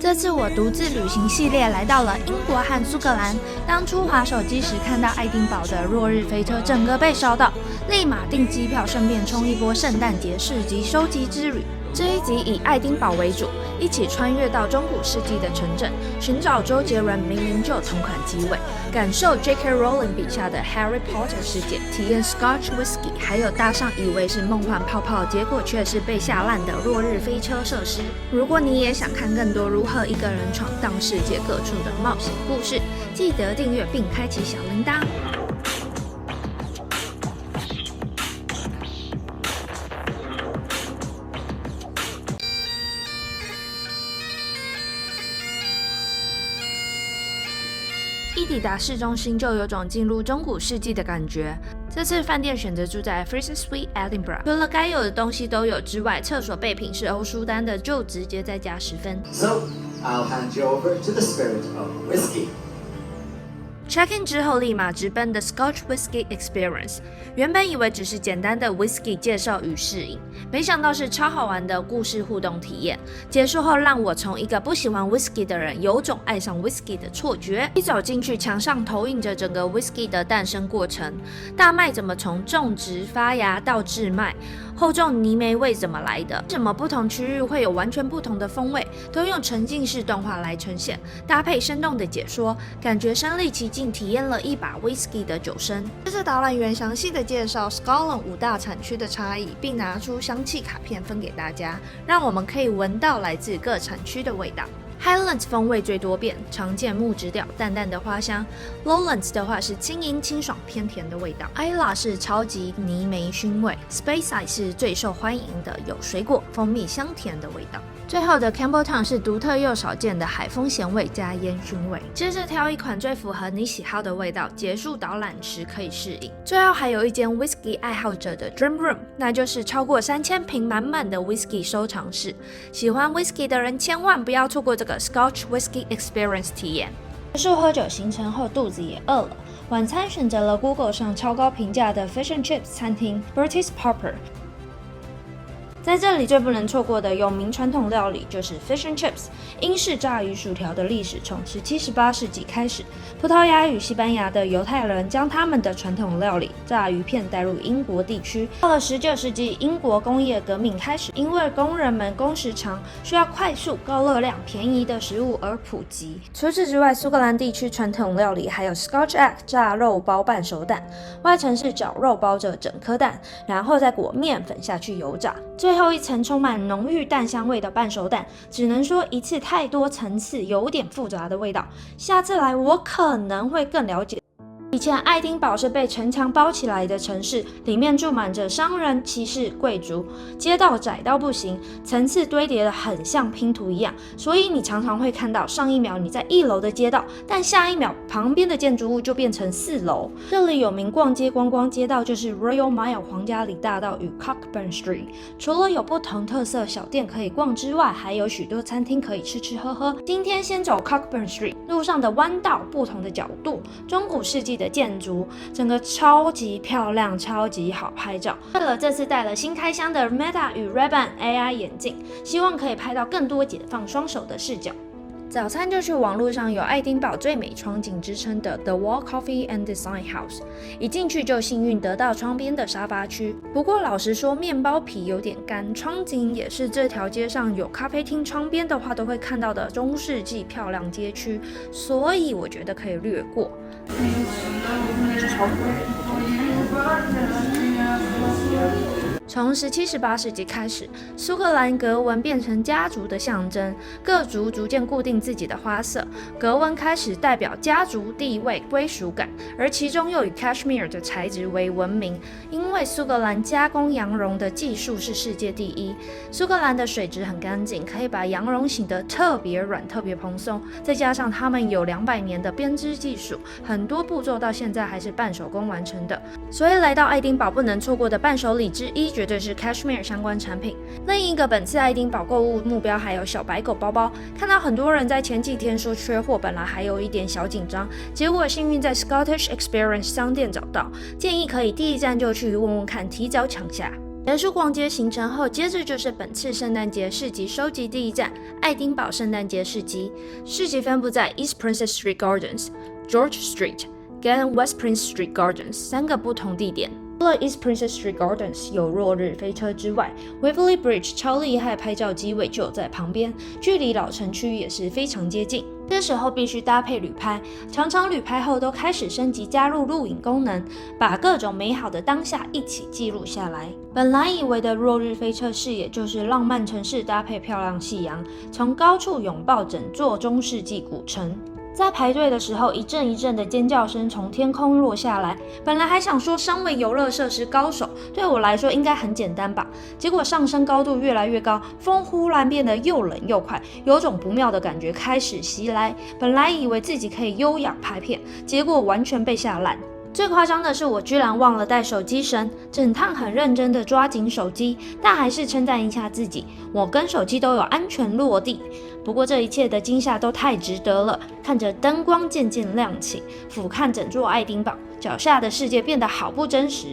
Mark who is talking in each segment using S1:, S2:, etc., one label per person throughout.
S1: 这次我独自旅行系列来到了英国和苏格兰。当初滑手机时看到爱丁堡的落日飞车，整个被烧到，立马订机票，顺便冲一波圣诞节市集收集之旅。这一集以爱丁堡为主，一起穿越到中古世纪的城镇，寻找周杰伦明明就同款机位，感受 J.K. Rowling 笔下的 Harry Potter 世界，体验 Scotch Whisky， 还有搭上以为是梦幻泡泡，结果却是被吓烂的落日飞车设施。如果你也想看更多如何一个人闯荡世界各处的冒险故事，记得订阅并开启小铃铛。一抵达市中心，就有种进入中古世纪的感觉。这次饭店选择住在 Fraser Suite Edinburgh， 除了该有的东西都有之外，厕所备品是欧舒丹的，就直接再加10分。
S2: So, I'll hand you over to the spirit of whiskey.
S1: Check-in 之后，立马直奔的 Scotch Whisky Experience。原本以为只是简单的 whisky 介绍与试饮，没想到是超好玩的故事互动体验。结束后，让我从一个不喜欢 whisky 的人，有种爱上 whisky 的错觉。一走进去，墙上投影着整个 whisky 的诞生过程，大麦怎么从种植、发芽到制麦，厚重泥煤味怎么来的，为什么不同区域会有完全不同的风味，都用沉浸式动画来呈现，搭配生动的解说，感觉身临其境体验了一把 whisky 的酒声。这次导览员详细的介绍 Scotland 5大产区的差异，并拿出香气卡片分给大家，让我们可以闻到来自各产区的味道。Highlands 风味最多变，常见木质调，淡淡的花香。Lowlands 的话是轻盈清爽偏甜的味道。Islay 是超级泥煤熏味。Speyside 是最受欢迎的，有水果、蜂蜜香甜的味道。最后的 Campbelltown 是独特又少见的海风咸味加烟熏味。接着挑一款最符合你喜好的味道，结束导览时可以试饮。最后还有一间 Whisky 爱好者的 Dream Room， 那就是超过3000瓶满满的 Whisky 收藏室。喜欢 Whisky 的人千万不要错过这个 Scotch Whisky Experience 体验。结束喝酒行程后，肚子也饿了，晚餐选择了 Google 上超高评价的 Fish and Chips 餐厅 Bertie's Popper。在这里最不能错过的有名传统料理就是 Fish and Chips， 英式炸鱼薯条的历史从17、18世纪开始，葡萄牙与西班牙的犹太人将他们的传统料理炸鱼片带入英国地区。到了19世纪，英国工业革命开始，因为工人们工时长，需要快速、高热量、便宜的食物而普及。除此之外，苏格兰地区传统料理还有 Scotch Egg 炸肉包半熟蛋，外层是绞肉包着整颗蛋，然后再裹面粉下去油炸。最后一层充满浓郁蛋香味的半熟蛋，只能说一次太多层次，有点复杂的味道。下次来我可能会更了解。以前爱丁堡是被城墙包起来的城市，里面住满着商人、骑士、贵族，街道窄到不行，层次堆叠的很像拼图一样，所以你常常会看到上一秒你在1楼的街道，但下一秒旁边的建筑物就变成4楼。这里有名逛街观光街道就是 Royal Mile 皇家里大道与 Cockburn Street， 除了有不同特色小店可以逛之外，还有许多餐厅可以吃吃喝喝。今天先走 Cockburn Street， 路上的弯道、不同的角度、中古世纪的建筑，整个超级漂亮，超级好拍照。对了，这次带了新开箱的 Meta 与 Ray-Ban AI 眼镜，希望可以拍到更多解放双手的视角。早餐就去网络上有爱丁堡最美窗景之称的 The Wall Coffee and Design House， 一进去就幸运得到窗边的沙发区。不过老实说，面包皮有点干，窗景也是这条街上有咖啡厅窗边的话都会看到的中世纪漂亮街区，所以我觉得可以略过。从17、18世纪开始，苏格兰格纹变成家族的象征，各族逐渐固定自己的花色，格纹开始代表家族地位、归属感，而其中又以 Cashmere 的材质为闻名，因为苏格兰加工羊绒的技术是世界第一。苏格兰的水质很干净，可以把羊绒洗得特别软、特别蓬松，再加上他们有200年的编织技术，很多步骤到现在还是半手工完成的，所以来到爱丁堡不能错过的伴手礼之一绝对是 Cashmere 相关产品。另一个本次爱丁堡购物目标还有小白狗包包，看到很多人在前几天说缺货，本来还有一点小紧张，结果幸运在 Scottish Experience 商店找到，建议可以第一站就去问问看，提早抢下。结束逛街行程后，接着就是本次圣诞节市集收集第一站——爱丁堡圣诞节市集。市集分布在 East Princess Street Gardens、George Street 跟 West Prince Street Gardens 3个不同地点。除了 East Princess Street Gardens 有落日飞车之外， Waverly Bridge 超厉害拍照机位就在旁边，距离老城区也是非常接近。这时候必须搭配旅拍，常常旅拍后都开始升级加入录影功能，把各种美好的当下一起记录下来。本来以为的落日飞车视野就是浪漫城市搭配漂亮夕阳，从高处拥抱整座中世纪古城。在排队的时候，一阵一阵的尖叫声从天空落下来。本来还想说，身为游乐设施高手，对我来说应该很简单吧。结果上升高度越来越高，风忽然变得又冷又快，有种不妙的感觉开始袭来。本来以为自己可以优雅拍片，结果完全被吓烂。最夸张的是，我居然忘了带手机绳，整趟很认真的抓紧手机，但还是称赞一下自己，我跟手机都有安全落地。不过这一切的惊吓都太值得了，看着灯光渐渐亮起，俯瞰整座爱丁堡，脚下的世界变得好不真实。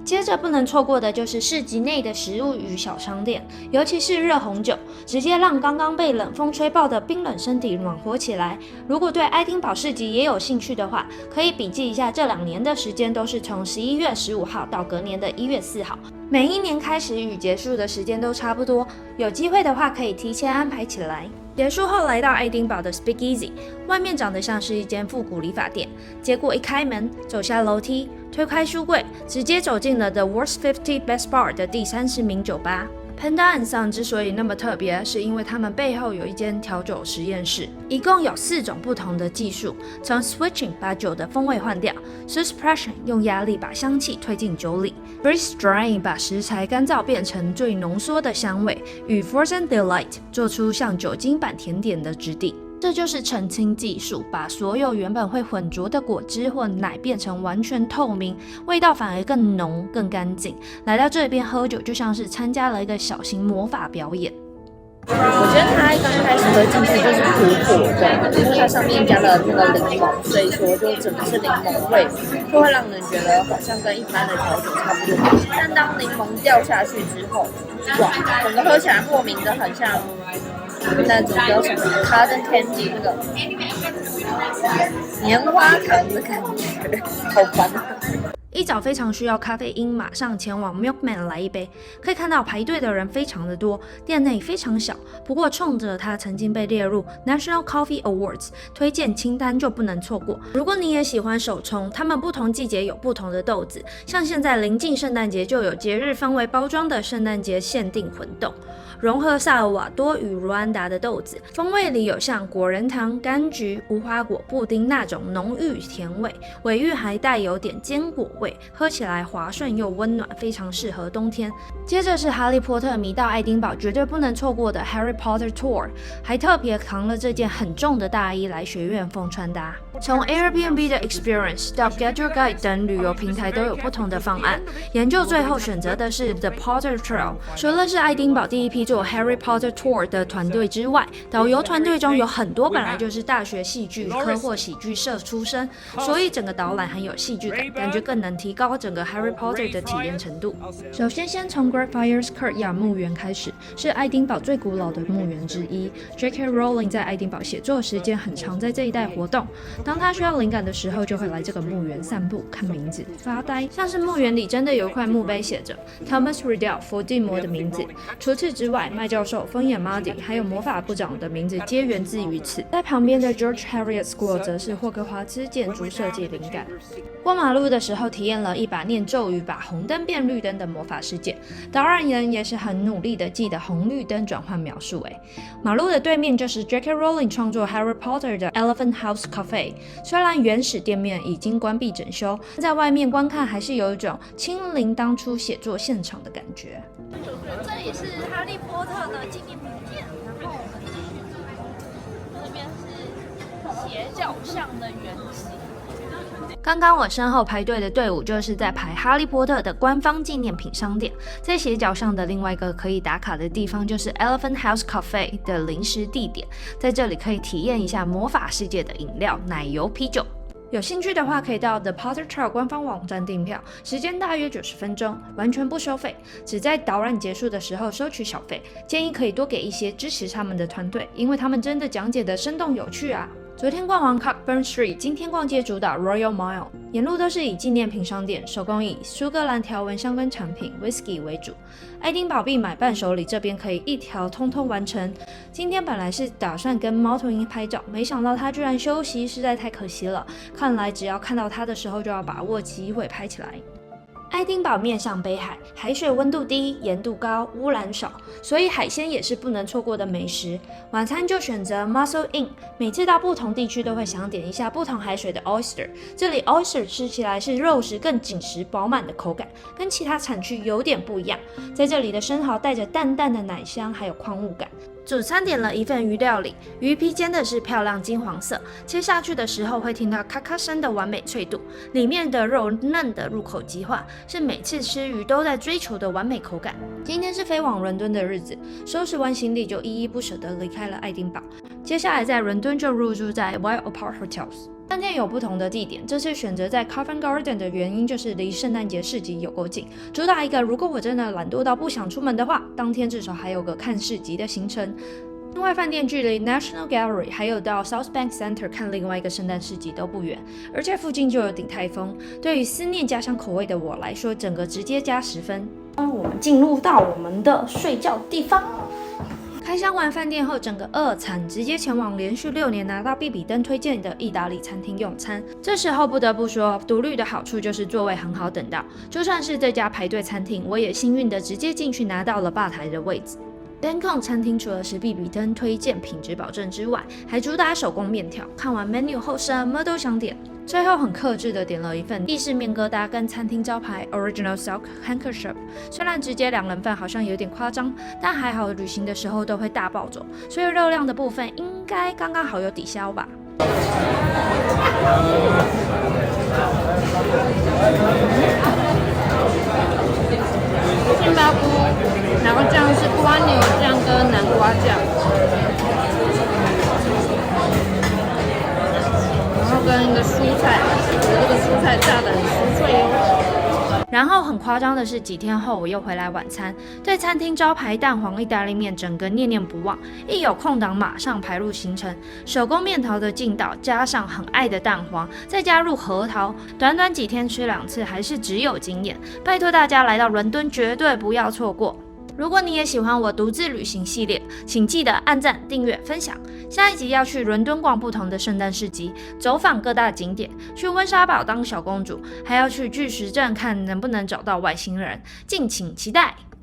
S1: 接着不能错过的就是市集内的食物与小商店，尤其是热红酒，直接让刚刚被冷风吹爆的冰冷身体暖和起来。如果对爱丁堡市集也有兴趣的话，可以笔记一下，这2年的时间都是从11月15号到隔年的1月4号，每一年开始与结束的时间都差不多，有机会的话可以提前安排起来。结束后来到爱丁堡的 Speakeasy， 外面长得像是一间复古理发店，结果一开门，走下楼梯，推开书柜，直接走进了 The World's 50 Best Bar 的第30名酒吧。Panda and Sun 之所以那么特别，是因为他们背后有一间调酒实验室，一共有4种不同的技术，从 Switching 把酒的风味换掉， Suppression 用压力把香气推进酒里， Freeze Drying 把食材干燥变成最浓缩的香味，与 Frozen Delight 做出像酒精版甜点的质地。这就是澄清技术，把所有原本会混浊的果汁或奶变成完全透明，味道反而更浓更干净。来到这边喝酒就像是参加了一个小型魔法表演。
S3: 我觉得它刚开始喝进去就是苦苦的，因为它上面加了那个柠檬，所以说就整个是柠檬味，就会让人觉得好像跟一般的调酒差不多。但当柠檬掉下去之后，哇，整个喝起来莫名的很像那种叫什么 cotton candy 那个棉花糖的感觉，好烦。
S1: 一早非常需要咖啡因，马上前往 Milkman 来一杯。可以看到排队的人非常的多，店内非常小，不过冲着它曾经被列入 National Coffee Awards 推荐清单就不能错过。如果你也喜欢手冲，他们不同季节有不同的豆子，像现在临近圣诞节就有节日氛围包装的圣诞节限定混豆，融合萨尔瓦多与卢安达的豆子，风味里有像果仁糖、柑橘、无花果布丁那种浓郁甜味，尾韵还带有点坚果味，喝起来滑顺又温暖，非常适合冬天。接着是哈利波特迷到爱丁堡绝对不能错过的 Harry Potter Tour， 还特别扛了这件很重的大衣来学院风穿搭。从 Airbnb 的 Experience 到 Get Your Guide 等旅游平台都有不同的方案，研究最后选择的是 The Potter Trail。除了是爱丁堡第一批做 Harry Potter Tour 的团队之外，导游团队中有很多本来就是大学戏剧科或喜剧社出身，所以整个导览很有戏剧感，感觉更能提高整个 Harry Potter 的体验程度。首先从 Greyfriars Courtyard 墓园开始，是爱丁堡最古老的墓园之一。J.K. Rowling 在爱丁堡写作时间很长，在这一带活动。当他需要灵感的时候，就会来这个墓园散步、看名字、发呆。像是墓园里真的有块墓碑写着 Thomas Riddle 伏地魔的名字。除此之外，麦教授、疯眼 Mardy 还有魔法部长的名字皆源自于此。在旁边的 George Heriot School 则是霍格华兹建筑设计灵感。过马路的时候，体验了一把念咒语把红灯变绿灯的魔法世界。导览人也是很努力的记得红绿灯转换描述。马路的对面就是 J.K. Rowling 创作 Harry Potter 的 Elephant House Cafe。虽然原始店面已经关闭整修，在外面观看还是有一种亲临当初写作现场的感觉。
S3: 这里是哈利波特的纪念品店，然后我们继续走，这边是斜角巷的原型。
S1: 刚刚我身后排队的队伍就是在排哈利波特的官方纪念品商店，在斜角巷的另外一个可以打卡的地方就是 Elephant House Cafe 的零食地点，在这里可以体验一下魔法世界的饮料奶油啤酒。有兴趣的话，可以到 The Potter Trail 官方网站订票，时间大约90分钟，完全不收费，只在导览结束的时候收取小费。建议可以多给一些支持他们的团队，因为他们真的讲解的生动有趣啊。昨天逛完 Cockburn Street， 今天逛街主导 Royal Mile， 沿路都是以纪念品商店、手工艺、苏格兰条纹相关产品、Whisky 为主。爱丁堡必买伴手礼这边可以一条通通完成。今天本来是打算跟猫头鹰拍照，没想到它居然休息，实在太可惜了。看来只要看到它的时候，就要把握机会拍起来。爱丁堡面向北海，海水温度低，盐度高，污染少，所以海鲜也是不能错过的美食。晚餐就选择 Mussel Inn， 每次到不同地区都会想点一下不同海水的 oyster。这里 oyster 吃起来是肉质更紧实饱满的口感，跟其他产区有点不一样。在这里的生蚝带着淡淡的奶香，还有矿物感。主餐点了一份鱼料理，鱼皮煎的是漂亮金黄色，切下去的时候会听到咔咔声的完美脆度，里面的肉嫩的入口即化，是每次吃鱼都在追求的完美口感。今天是飞往伦敦的日子，收拾完行李就依依不舍地离开了爱丁堡，接下来在伦敦就入住在 Wild Apart Hotels。3天有不同的地点，这次选择在 Covent Garden 的原因就是离圣诞节市集有够近，主打一个如果我真的懒惰到不想出门的话，当天至少还有个看市集的行程。另外饭店距离 National Gallery 还有到 South Bank Center 看另外一个圣诞市集都不远，而且附近就有鼎泰丰，对于思念家乡口味的我来说，整个直接加10分。我们进入到我们的睡觉地方。开箱完饭店后，整个2餐直接前往连续6年拿到必比登推荐的意大利餐厅用餐。这时候不得不说，独旅的好处就是座位很好等到，就算是这家排队餐厅，我也幸运的直接进去拿到了吧台的位置。Bangkok 餐厅除了是必比登推荐品质保证之外，还主打手工面条。看完 menu 后，什么都想点。最后很克制的点了一份意式面疙瘩跟餐厅招牌 Original Silk Handkerchief。虽然直接2人份好像有点夸张，但还好旅行的时候都会大暴走，所以热量的部分应该刚刚好有抵消吧。杏鲍菇，然后酱是瓜牛酱跟南瓜酱，然后跟一个蔬菜，我觉得这个蔬菜炸得很酥脆哦。然后很夸张的是，几天后我又回来晚餐，对餐厅招牌蛋黄意大利面整个念念不忘，一有空档马上排入行程。手工面条的劲道，加上很爱的蛋黄，再加入核桃，短短几天吃2次，还是只有惊艳。拜托大家来到伦敦绝对不要错过。如果你也喜欢我独自旅行系列，请记得按赞、订阅、分享。下一集要去伦敦逛不同的圣诞市集，走访各大景点，去温莎堡当小公主，还要去巨石阵看能不能找到外星人，敬请期待。